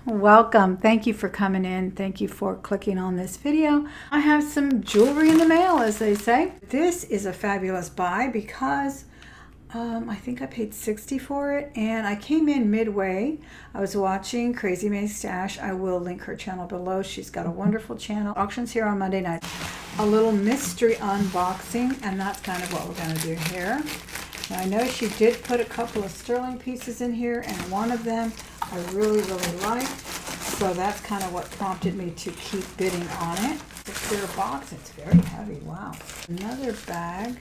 Welcome. Thank you for coming in. Thank you for clicking on this video. I have some jewelry in the mail, as they say. This is a fabulous buy because I think I paid $60 for it, and I came in midway. I was watching Crazy May Stash. I will link her channel below. She's got a wonderful channel. Auctions here on Monday night. A little mystery unboxing, and that's kind of what we're going to do here. Now, I know she did put a couple of sterling pieces in here, and one of them I really like. So that's kind of what prompted me to keep bidding on it. It's a clear box. It's very heavy. Wow. Another bag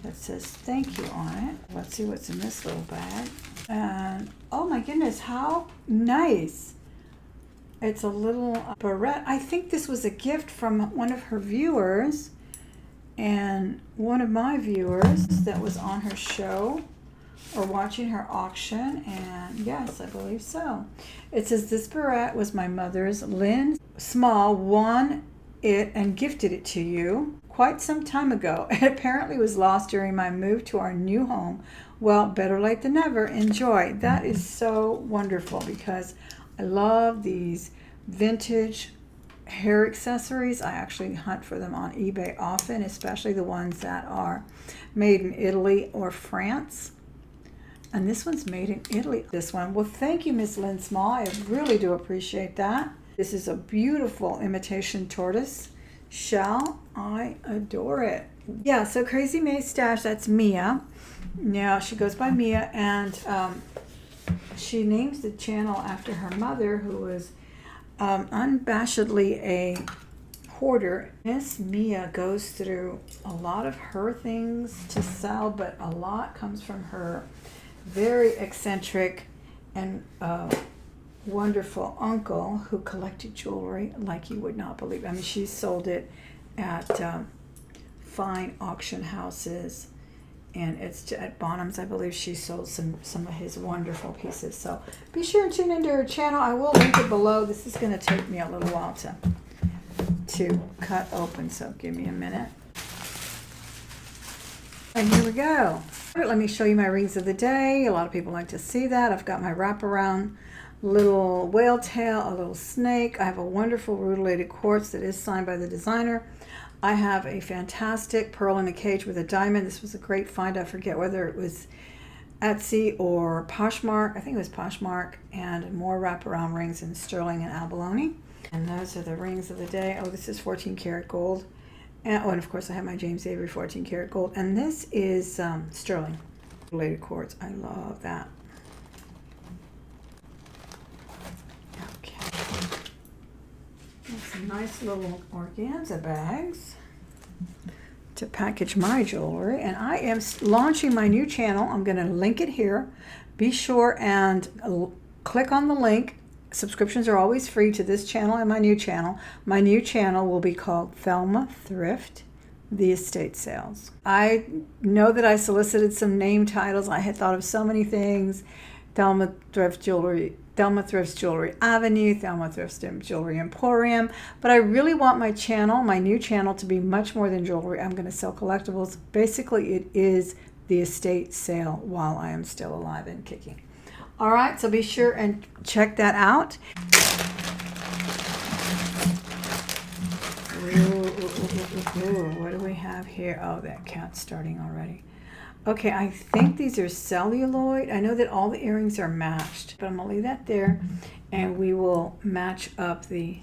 that says thank you on it. Let's see what's in this little bag. And oh my goodness, how nice. It's a little barrette. I think this was a gift from one of her viewers, and one of my viewers that was on her show or watching her auction, and yes, I believe so. It says, this barrette was my mother's. Lynn Small won it and gifted it to you quite some time ago. It apparently was lost during my move to our new home. Well, better late than never. Enjoy. That is so wonderful because I love these vintage hair accessories. I actually hunt for them on eBay often, especially the ones that are made in Italy or France. And this one's made in Italy, this one. Well, thank you, Miss Lynn Small. I really do appreciate that. This is a beautiful imitation tortoise shell. I adore it. Yeah, so Crazy May Stash, that's Mia. Now, she goes by Mia, and she names the channel after her mother, who was unabashedly a hoarder. Miss Mia goes through a lot of her things to sell, but a lot comes from her very eccentric and wonderful uncle who collected jewelry like you would not believe. I mean, she sold it at fine auction houses, and it's at Bonham's, I believe. She sold some of his wonderful pieces. So be sure and tune into her channel. I will link it below. This is going to take me a little while to cut open, so give me a minute. And here we go. Let me show you my rings of the day. A lot of people like to see that. I've got my wraparound little whale tail, a little snake. I have a wonderful rutilated quartz that is signed by the designer. I have a fantastic pearl in a cage with a diamond. This was a great find. I forget whether it was Etsy or Poshmark. I think it was Poshmark. And more wraparound rings in sterling and abalone. And those are the rings of the day. Oh, this is 14 karat gold. And, oh, and of course I have my James Avery 14 karat gold. And this is sterling related quartz. I love that. Okay. And some nice little organza bags to package my jewelry. And I am launching my new channel. I'm going to link it here. Be sure and click on the link. Subscriptions are always free to this channel and my new channel. My new channel will be called Thelma Thrift, the Estate Sales. I know that I solicited some name titles. I had thought of so many things. Thelma Thrift Jewelry, Thelma Thrift's Jewelry Avenue, Thelma Thrift's Jewelry Emporium. But I really want my channel, my new channel, to be much more than jewelry. I'm going to sell collectibles. Basically, it is the estate sale while I am still alive and kicking. All right, so be sure and check that out. Ooh, what do we have here? Oh, that cat's starting already. Okay, I think these are celluloid. I know that all the earrings are matched, but I'm going to leave that there, and we will match up the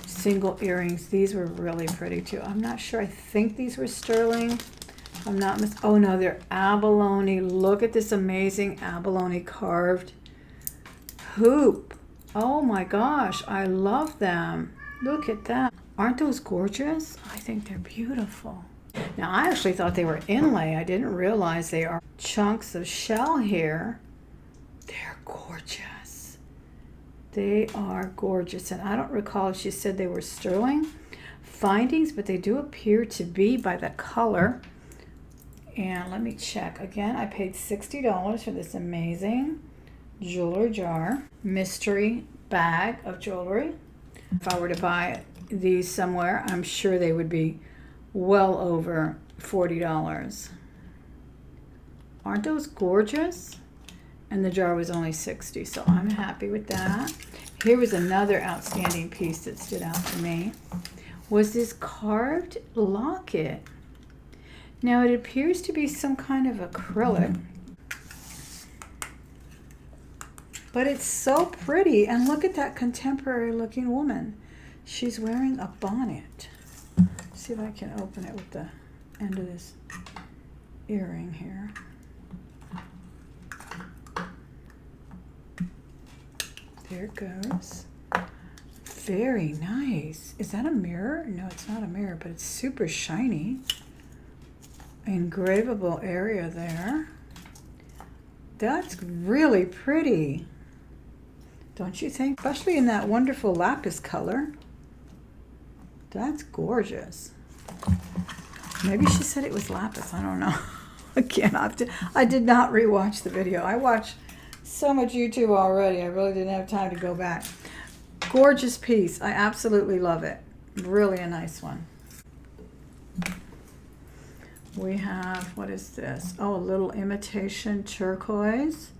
single earrings. These were really pretty, too. I'm not sure. I think these were sterling. I'm not oh no, they're abalone. Look at this amazing abalone carved hoop. Oh my gosh, I love them. Look at that. Aren't those gorgeous? I think they're beautiful. Now, I actually thought they were inlay. I didn't realize they are chunks of shell here. They're gorgeous. They are gorgeous. And I don't recall if she said they were sterling findings, but they do appear to be by the color. And let me check. Again, I paid $60 for this amazing jewelry jar, mystery bag of jewelry. If I were to buy these somewhere, I'm sure they would be well over $40. Aren't those gorgeous? And the jar was only $60, so I'm happy with that. Here was another outstanding piece that stood out to me, was this carved locket. Now it appears to be some kind of acrylic, but it's so pretty. And look at that contemporary looking woman. She's wearing a bonnet. Let's see if I can open it with the end of this earring here. There it goes. Very nice. Is that a mirror? No, it's not a mirror, but it's super shiny. Engravable area there. That's really pretty, don't you think? Especially in that wonderful lapis color. That's gorgeous. Maybe she said it was lapis. I don't know. Again, I did not rewatch the video. I watched so much YouTube already. I really didn't have time to go back. Gorgeous piece. I absolutely love it. Really a nice one. We have, what is this? Oh, a little imitation turquoise.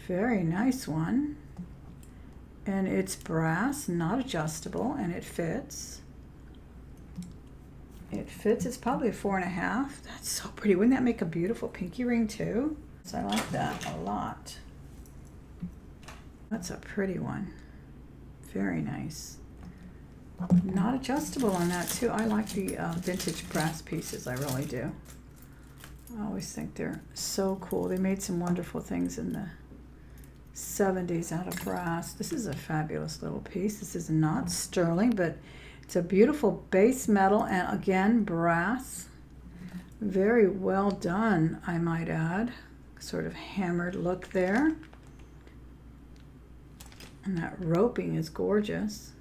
Very nice one. And it's brass, not adjustable, and it fits. It fits. It's probably a 4.5. That's so pretty. Wouldn't that make a beautiful pinky ring too? So I like that a lot. That's a pretty one. Very nice. Not adjustable on that too. I like the vintage brass pieces. I really do. I always think they're so cool. They made some wonderful things in the 70s out of brass. This is a fabulous little piece. This is not sterling, but it's a beautiful base metal, and again, brass. Very well done, I might add. Sort of hammered look there. And that roping is gorgeous.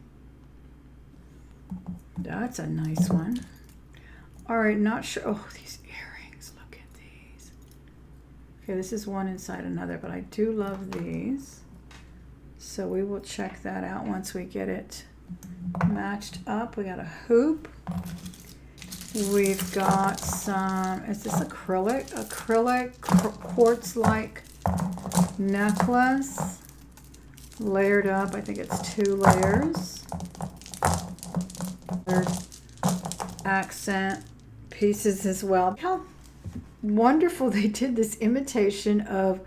That's a nice one. All right, not sure. Oh, these earrings. Look at these. Okay, this is one inside another, but I do love these. So we will check that out once we get it matched up. We got a hoop. We've got some, is this acrylic? Acrylic quartz-like necklace. Layered up. I think it's 2 layers. Accent pieces as well. How wonderful they did this imitation of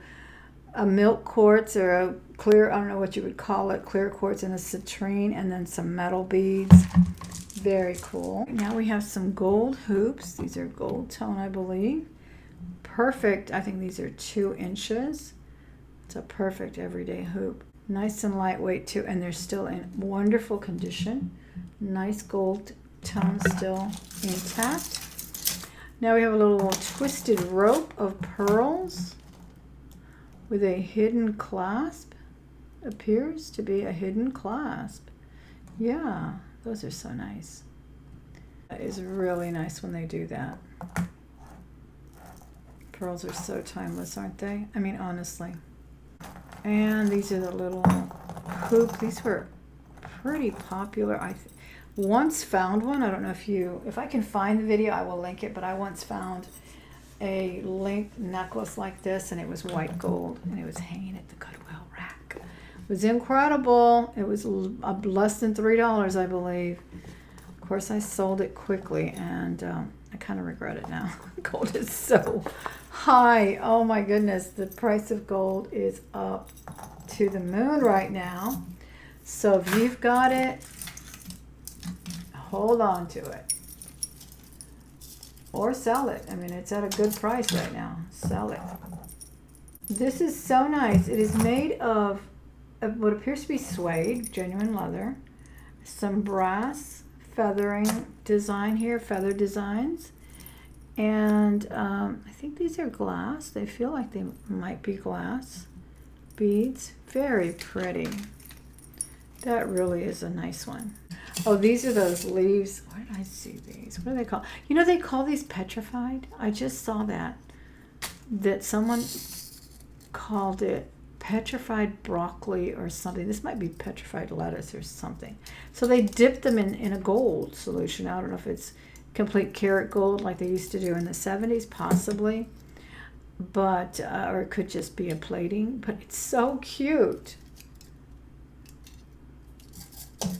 a milk quartz or a clear, I don't know what you would call it, clear quartz and a citrine, and then some metal beads. Very cool. Now we have some gold hoops. These are gold tone, I believe. Perfect. I think these are 2 inches. It's a perfect everyday hoop. Nice and lightweight too, and they're still in wonderful condition. Nice gold tone still intact. Now we have a little twisted rope of pearls with a hidden clasp. Appears to be a hidden clasp. Yeah, those are so nice. That is really nice when they do that. Pearls are so timeless, aren't they? I mean, honestly. And these are the little hoop. These were pretty popular. I once found one. I don't know if I can find the video, I will link it, but I once found a link necklace like this, and it was white gold, and it was hanging at the Goodwill rack. It was incredible. It was less than $3, I believe. Of course, I sold it quickly, and I kind of regret it now. Gold is so high. Oh my goodness, the price of gold is up to the moon right now. So if you've got it, hold on to it. Or sell it. I mean, it's at a good price right now. Sell it. This is so nice. It is made of what appears to be suede, genuine leather. Some brass feathering design here, feather designs. And I think these are glass. They feel like they might be glass beads. Very pretty. That really is a nice one. Oh, these are those leaves. Where did I see these? What are they called? You know, they call these petrified. I just saw that someone called it petrified broccoli or something. This might be petrified lettuce or something. So they dip them in a gold solution. I don't know if it's complete karat gold like they used to do in the 70s, possibly. But, or it could just be a plating. But it's so cute.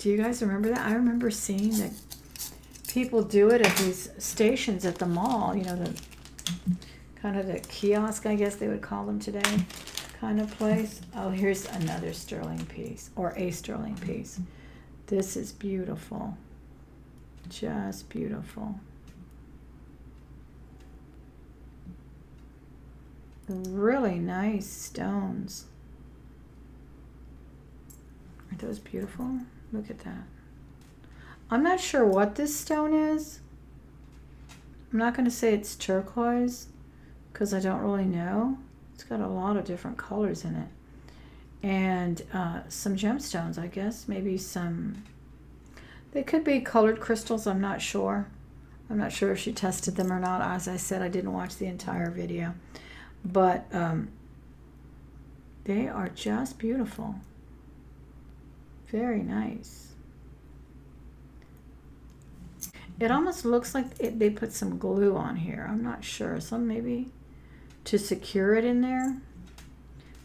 Do you guys remember that? I remember seeing that people do it at these stations at the mall, you know, the kind of the kiosk, I guess they would call them today, kind of place. Oh, here's another sterling piece, or a sterling piece. This is beautiful. Just beautiful. Really nice stones. Aren't those beautiful? Look at that. I'm not sure what this stone is. I'm not going to say it's turquoise because I don't really know. It's got a lot of different colors in it. And some gemstones, I guess. Maybe some... They could be colored crystals. I'm not sure. I'm not sure if she tested them or not. As I said, I didn't watch the entire video. But they are just beautiful. Very nice. It almost looks like they put some glue on here. I'm not sure. Some maybe to secure it in there.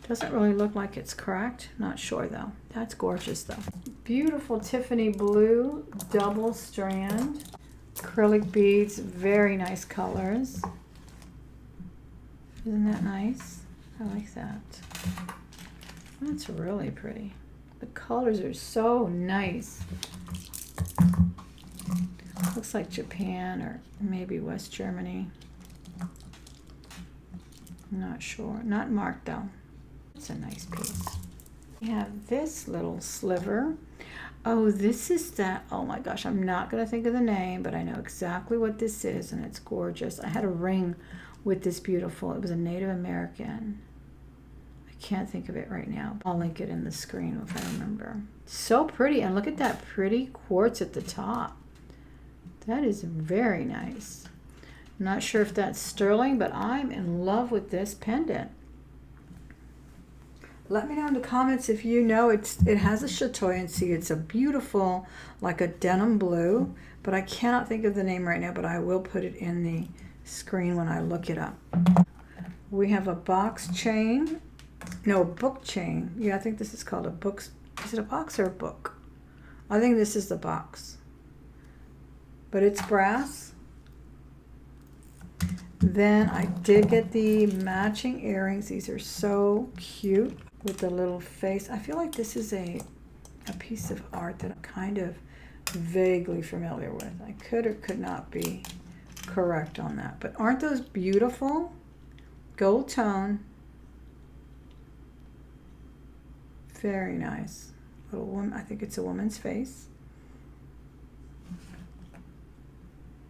Doesn't really look like it's cracked. Not sure though. That's gorgeous though. Beautiful Tiffany blue double strand acrylic beads. Very nice colors. Isn't that nice? I like that. That's really pretty. The colors are so nice. Looks like Japan or maybe West Germany. I'm not sure. Not marked though. It's a nice piece. We have this little sliver. Oh, this is that. Oh my gosh, I'm not going to think of the name, but I know exactly what this is, and it's gorgeous. I had a ring with this beautiful. It was a Native American. I can't think of it right now. I'll link it in the screen if I remember. So pretty, and look at that pretty quartz at the top. That is very nice. I'm not sure if that's sterling, but I'm in love with this pendant. Let me know in the comments if you know it has a chatoyancy. It's a beautiful, like a denim blue, but I cannot think of the name right now, but I will put it in the screen when I look it up. We have a box chain. No, book chain. Yeah, I think this is called a book. Is it a box or a book? I think this is the box. But it's brass. Then I did get the matching earrings. These are so cute with the little face. I feel like this is a piece of art that I'm kind of vaguely familiar with. I could or could not be correct on that. But aren't those beautiful? Gold tone. Very nice. Little woman. I think it's a woman's face.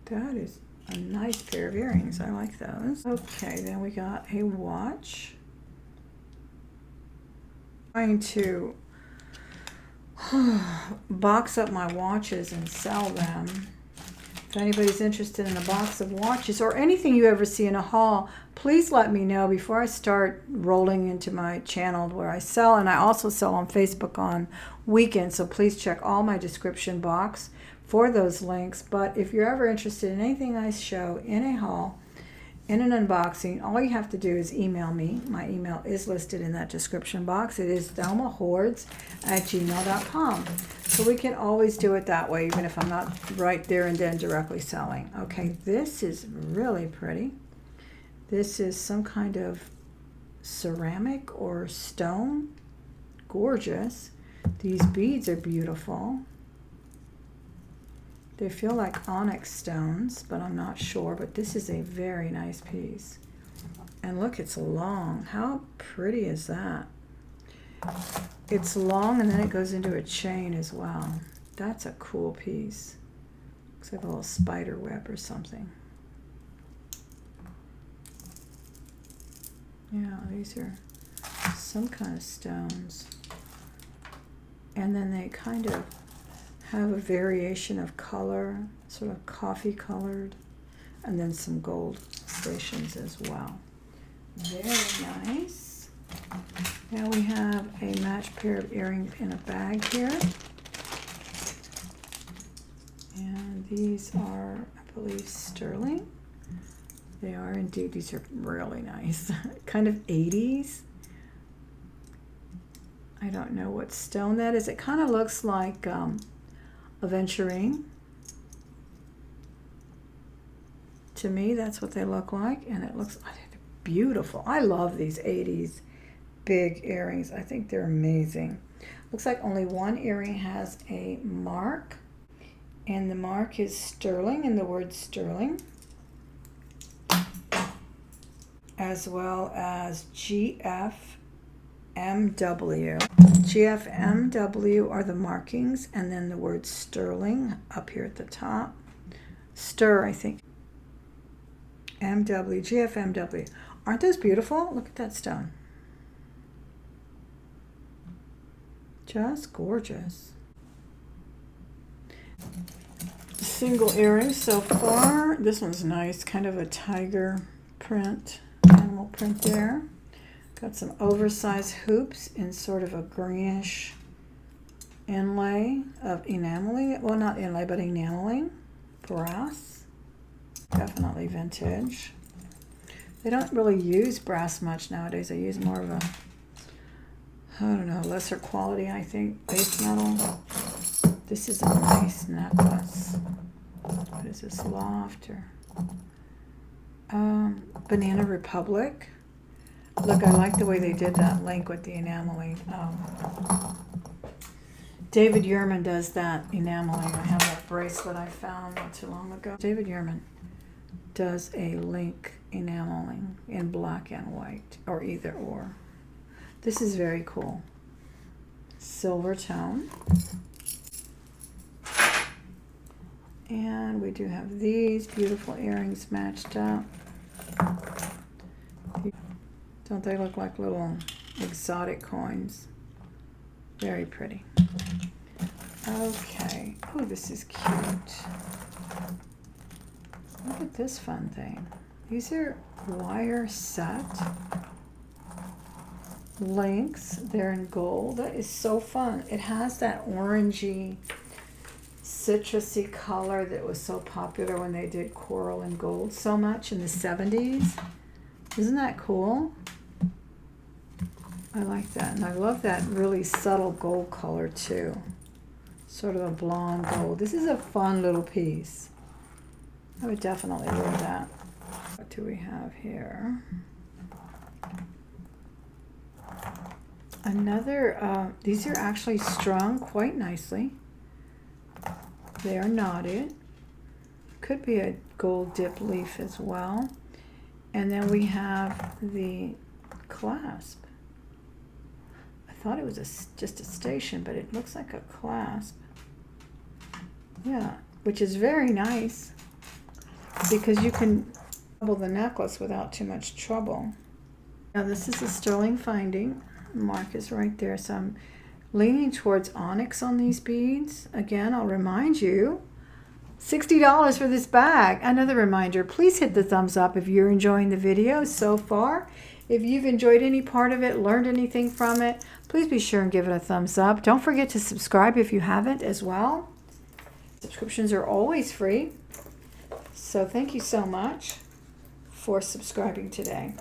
That is a nice pair of earrings. I like those. Okay, then we got a watch. I'm trying to box up my watches and sell them. If anybody's interested in a box of watches or anything you ever see in a haul, please let me know before I start rolling into my channel where I sell. And I also sell on Facebook on weekends, so please check all my description box for those links. But if you're ever interested in anything I show in a haul, in an unboxing, all you have to do is email me. My email is listed in that description box. It is thelmahordes@gmail.com. So we can always do it that way, even if I'm not right there and then directly selling. Okay, this is really pretty. This is some kind of ceramic or stone. Gorgeous. These beads are beautiful. They feel like onyx stones, but I'm not sure. But this is a very nice piece. And look, it's long. How pretty is that? It's long and then it goes into a chain as well. That's a cool piece. Looks like a little spider web or something. Yeah, these are some kind of stones. And then they kind of have a variation of color, sort of coffee colored, and then some gold stations as well. Very nice. Now we have a matched pair of earrings in a bag here. And these are, I believe, sterling. They are indeed. These are really nice. Kind of 80s. I don't know what stone that is. It kind of looks like aventurine. To me, that's what they look like, and it looks, I think they're beautiful. I love these 80s big earrings. I think they're amazing. Looks like only one earring has a mark, and the mark is sterling, in the word sterling, as well as GFMW. GFMW are the markings, and then the word sterling up here at the top. Stir, I think. MW, GFMW. Aren't those beautiful? Look at that stone. Just gorgeous. Single earrings so far. This one's nice, kind of a tiger print, animal print there. Got some oversized hoops in sort of a greenish inlay of enameling. Well, not inlay, but enameling. Brass. Definitely vintage. They don't really use brass much nowadays. They use more of a, I don't know, lesser quality, I think, base metal. This is a nice necklace. What is this, loft or Banana Republic? Look, I like the way they did that link with the enameling. David Yurman does that enameling. I have that bracelet I found not too long ago. David Yurman does a link enameling in black and white, or either or. This is very cool. Silver tone. And we do have these beautiful earrings matched up. Don't they look like little exotic coins? Very pretty. Okay. Oh, this is cute. Look at this fun thing. These are wire set links. They're in gold. That is so fun. It has that orangey, citrusy color that was so popular when they did coral and gold so much in the 70s. Isn't that cool? I like that. And I love that really subtle gold color too. Sort of a blonde gold. This is a fun little piece. I would definitely wear that. What do we have here? Another, these are actually strung quite nicely. They are knotted. Could be a gold dip leaf as well. And then we have the clasp. I thought it was just a station, but it looks like a clasp. Yeah, which is very nice because you can double the necklace without too much trouble. Now this is a sterling finding. Mark is right there, so I'm leaning towards onyx on these beads. Again, I'll remind you, $60 for this bag. Another reminder, please hit the thumbs up if you're enjoying the video so far. If you've enjoyed any part of it, learned anything from it, please be sure and give it a thumbs up. Don't forget to subscribe if you haven't as well. Subscriptions are always free. So thank you so much for subscribing today.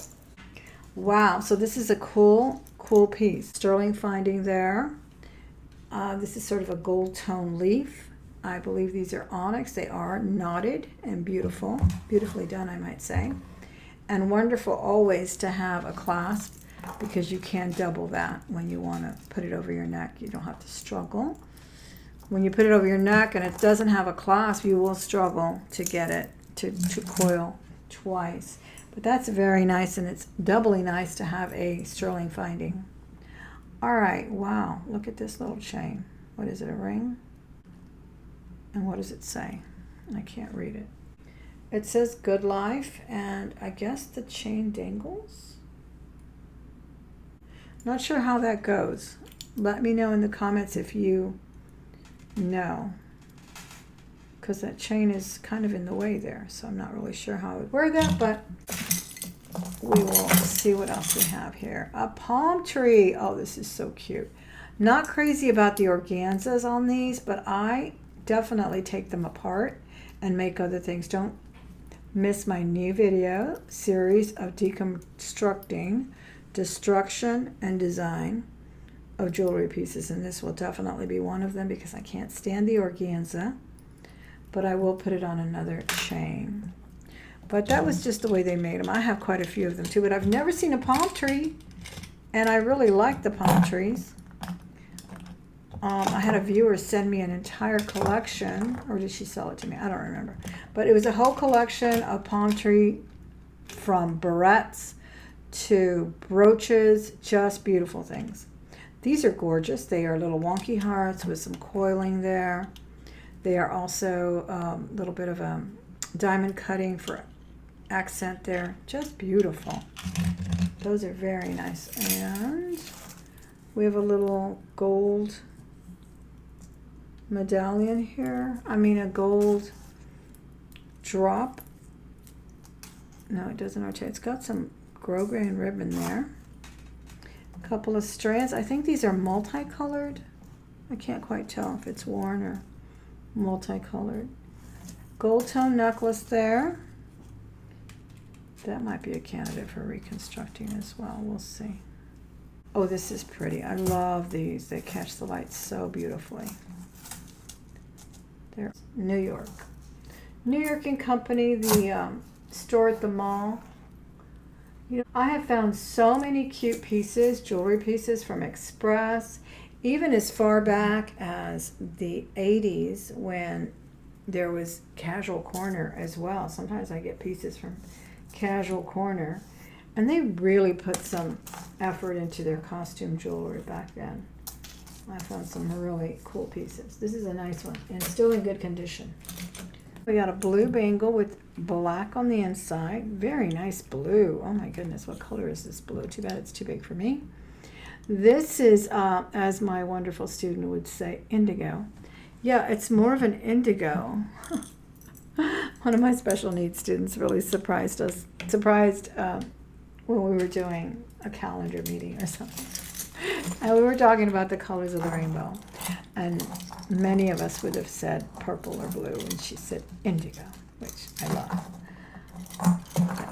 Wow, so this is a cool piece. Sterling finding there. This is sort of a gold tone leaf. I believe these are onyx. They are knotted and beautiful. Beautifully done, I might say. And wonderful always to have a clasp because you can double that when you want to put it over your neck. You don't have to struggle. When you put it over your neck and it doesn't have a clasp, you will struggle to get it to coil twice. But that's very nice, and it's doubly nice to have a sterling finding. All right, wow, look at this little chain. What is it, a ring? And what does it say? I can't read it. It says good life, and I guess the chain dangles. Not sure how that goes. Let me know in the comments if you know, because that chain is kind of in the way there, so I'm not really sure how I would wear that, but we will see what else we have here. A palm tree. Oh, this is so cute. Not crazy about the organzas on these, but I definitely take them apart and make other things. Don't miss my new video series of deconstructing, destruction, and design of jewelry pieces, and this will definitely be one of them because I can't stand the organza, but I will put it on another chain. But that was just the way they made them. I have quite a few of them too, but I've never seen a palm tree, and I really like the palm trees. I had a viewer send me an entire collection, or did she sell it to me? I don't remember. But it was a whole collection of palm tree, from barrettes to brooches, just beautiful things. These are gorgeous. They are little wonky hearts with some coiling there. They are also a little bit of a diamond cutting for accent there. Just beautiful. Those are very nice. And we have a little gold medallion here. I mean a gold drop. No, it doesn't rotate. It's got some grosgrain ribbon there. A couple of strands. I think these are multicolored. I can't quite tell if it's worn or multicolored. Gold tone necklace there. That might be a candidate for reconstructing as well. We'll see. Oh, this is pretty. I love these. They catch the light so beautifully. They're New York. New York and Company, the store at the mall. You know, I have found so many cute pieces, jewelry pieces from Express, even as far back as the 80s when there was Casual Corner as well. Sometimes I get pieces from Casual Corner, and they really put some effort into their costume jewelry back then. I found some really cool pieces. This is a nice one and still in good condition. We got a blue bangle with black on the inside. Very nice blue. Oh my goodness, what color is this blue? Too bad it's too big for me. This is, as my wonderful student would say, indigo. Yeah, it's more of an indigo. One of my special needs students really surprised when we were doing a calendar meeting or something. And we were talking about the colors of the rainbow. And many of us would have said purple or blue, and she said indigo, which I love.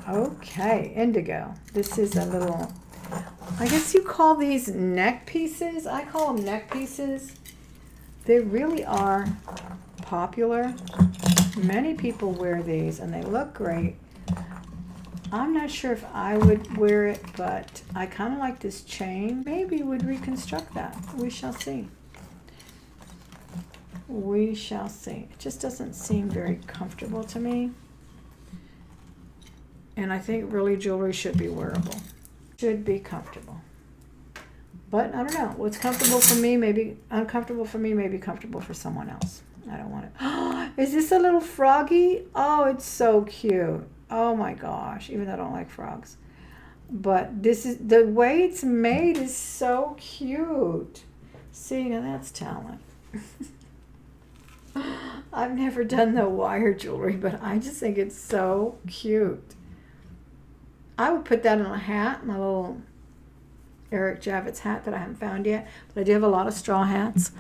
Okay, indigo. This is a little, I guess you call these neck pieces. I call them neck pieces. They really are popular. Many people wear these, and they look great. I'm not sure if I would wear it, but I kind of like this chain. Maybe would reconstruct that. We shall see. We shall see. It just doesn't seem very comfortable to me. And I think really jewelry should be wearable. Should be comfortable. But I don't know. What's comfortable for me may be uncomfortable for me, may be comfortable for someone else. I don't want it. Is this a little froggy? Oh, it's so cute. Oh my gosh, even though I don't like frogs. But this is, the way it's made is so cute. See, now that's talent. I've never done the wire jewelry, but I just think it's so cute. I would put that in a hat, my little Eric Javits hat that I haven't found yet. But I do have a lot of straw hats,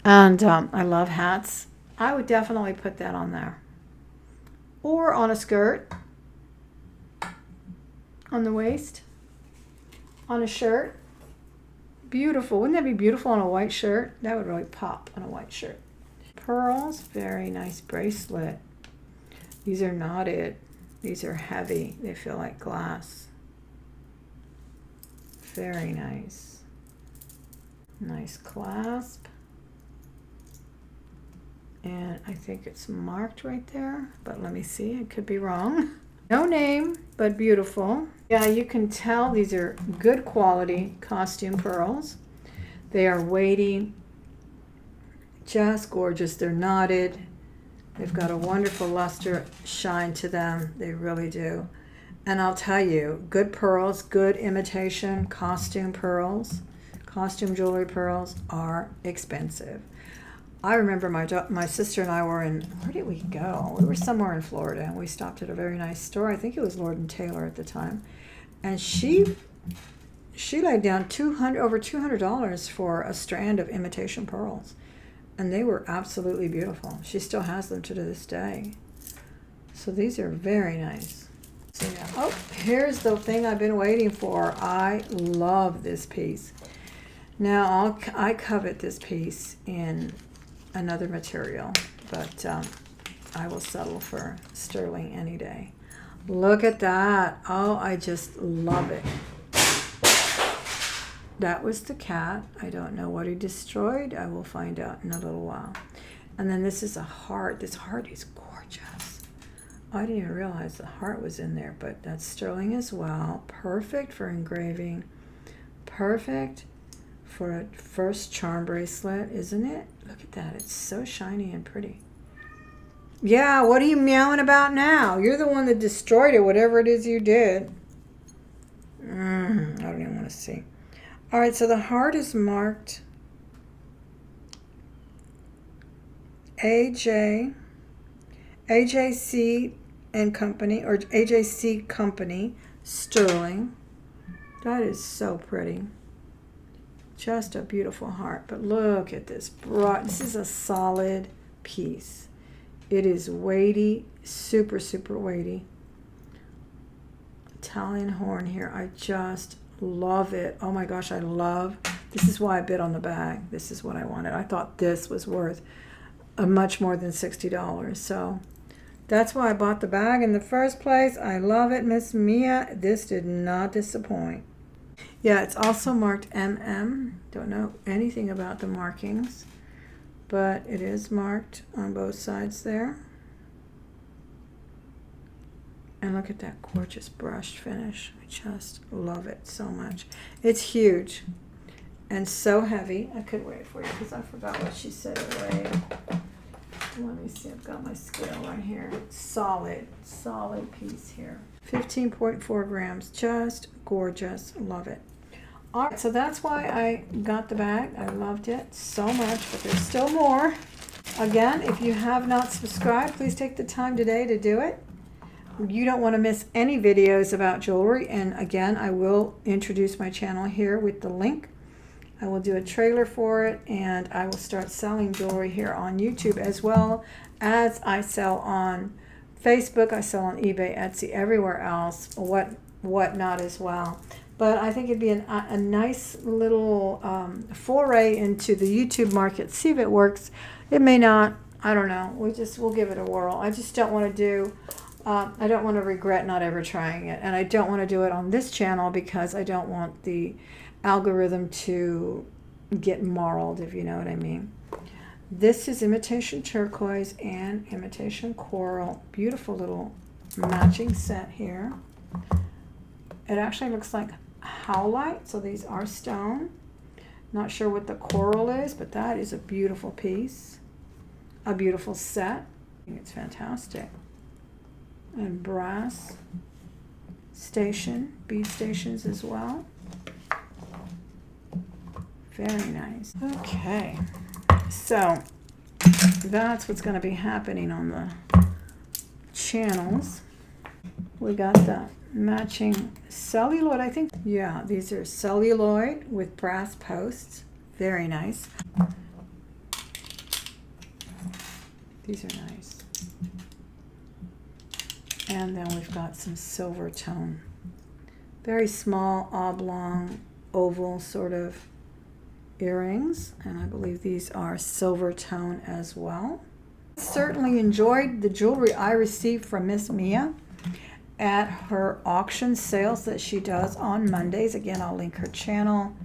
and I love hats. I would definitely put that on there. Or on a skirt. On the waist, on a shirt. Beautiful. Wouldn't that be beautiful on a white shirt? That would really pop on a white shirt. Pearls, very nice bracelet. These are knotted. These are heavy. They feel like glass. Very nice. Nice clasp. And I think it's marked right there, but let me see. It could be wrong. No name, but beautiful. Yeah, you can tell these are good quality costume pearls. They are weighty, just gorgeous. They're knotted. They've got a wonderful luster shine to them. They really do. And I'll tell you, good pearls, good imitation costume pearls, costume jewelry pearls are expensive. I remember my sister and I were in, where did we go? We were somewhere in Florida, and we stopped at a very nice store. I think it was Lord & Taylor at the time. And she laid down over $200 for a strand of imitation pearls. And they were absolutely beautiful. She still has them to this day. So these are very nice. So yeah. Oh, here's the thing I've been waiting for. I love this piece. Now, I covet this piece in another material, but I will settle for sterling any day. Look at that. Oh, I just love it. That was the cat. I don't know what he destroyed. I will find out in a little while. And then this is a heart. This heart is gorgeous. I didn't even realize the heart was in there, but that's sterling as well. Perfect for engraving. Perfect for a first charm bracelet, isn't it? Look at that. It's so shiny and pretty. Yeah, what are you meowing about now? You're the one that destroyed it, whatever it is you did. I don't even want to see. All right, so the heart is marked AJC and Company, or AJC Company, sterling. That is so pretty. Just a beautiful heart. But look at this. This is a solid piece. It is weighty, super, super weighty. Italian horn here. I just love it. Oh my gosh, I love. This is why I bid on the bag. This is what I wanted. I thought this was worth much more than $60. So that's why I bought the bag in the first place. I love it, Miss Mia. This did not disappoint. Yeah, it's also marked MM. Don't know anything about the markings, but it is marked on both sides there. And look at that gorgeous brushed finish. I just love it so much. It's huge and so heavy. I could wait for you because I forgot what she said it weighed. Let me see, I've got my scale right here. Solid piece here. 15.4 grams, just gorgeous, love it. All right, so that's why I got the bag. I loved it so much, but there's still more. Again, if you have not subscribed, please take the time today to do it. You don't want to miss any videos about jewelry, and again, I will introduce my channel here with the link. I will do a trailer for it, and I will start selling jewelry here on YouTube as well as I sell on Facebook. I sell on eBay, Etsy, everywhere else, whatnot as well. But I think it'd be a nice little foray into the YouTube market. See if it works. It may not. I don't know. We'll give it a whirl. I just don't want to do. I don't want to regret not ever trying it, and I don't want to do it on this channel because I don't want the algorithm to get marled, if you know what I mean. This is imitation turquoise and imitation coral. Beautiful little matching set here. It actually looks like howlite, so these are stone. Not sure what the coral is, but that is a beautiful piece. A beautiful set. I think it's fantastic. And brass station, bead stations as well. Very nice. Okay, so that's what's going to be happening on the channels. We got the matching celluloid, I think. Yeah, these are celluloid with brass posts. Very nice. These are nice. And then we've got some silver tone. Very small, oblong, oval sort of earrings. And I believe these are silver tone as well. Certainly enjoyed the jewelry I received from Miss Mia at her auction sales that she does on Mondays. Again, I'll link her channel.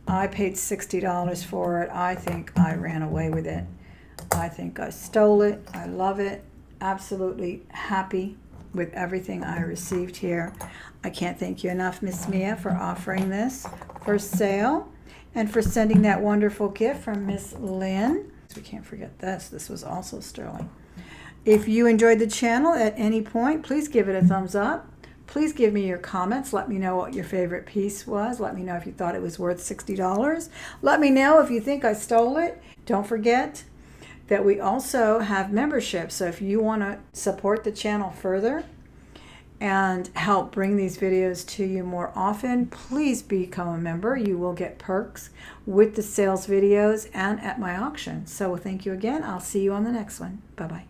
I paid $60 for it. I think I ran away with it. I think I stole it. I love it. Absolutely happy with everything I received here. I can't thank you enough, Miss Mia, for offering this for sale and for sending that wonderful gift from Miss Lynn. We can't forget this. This was also sterling. If you enjoyed the channel at any point, please give it a thumbs up. Please give me your comments. Let me know what your favorite piece was. Let me know if you thought it was worth $60. Let me know if you think I stole it. Don't forget that we also have memberships. So if you want to support the channel further and help bring these videos to you more often, please become a member. You will get perks with the sales videos and at my auction. So thank you again. I'll see you on the next one. Bye-bye.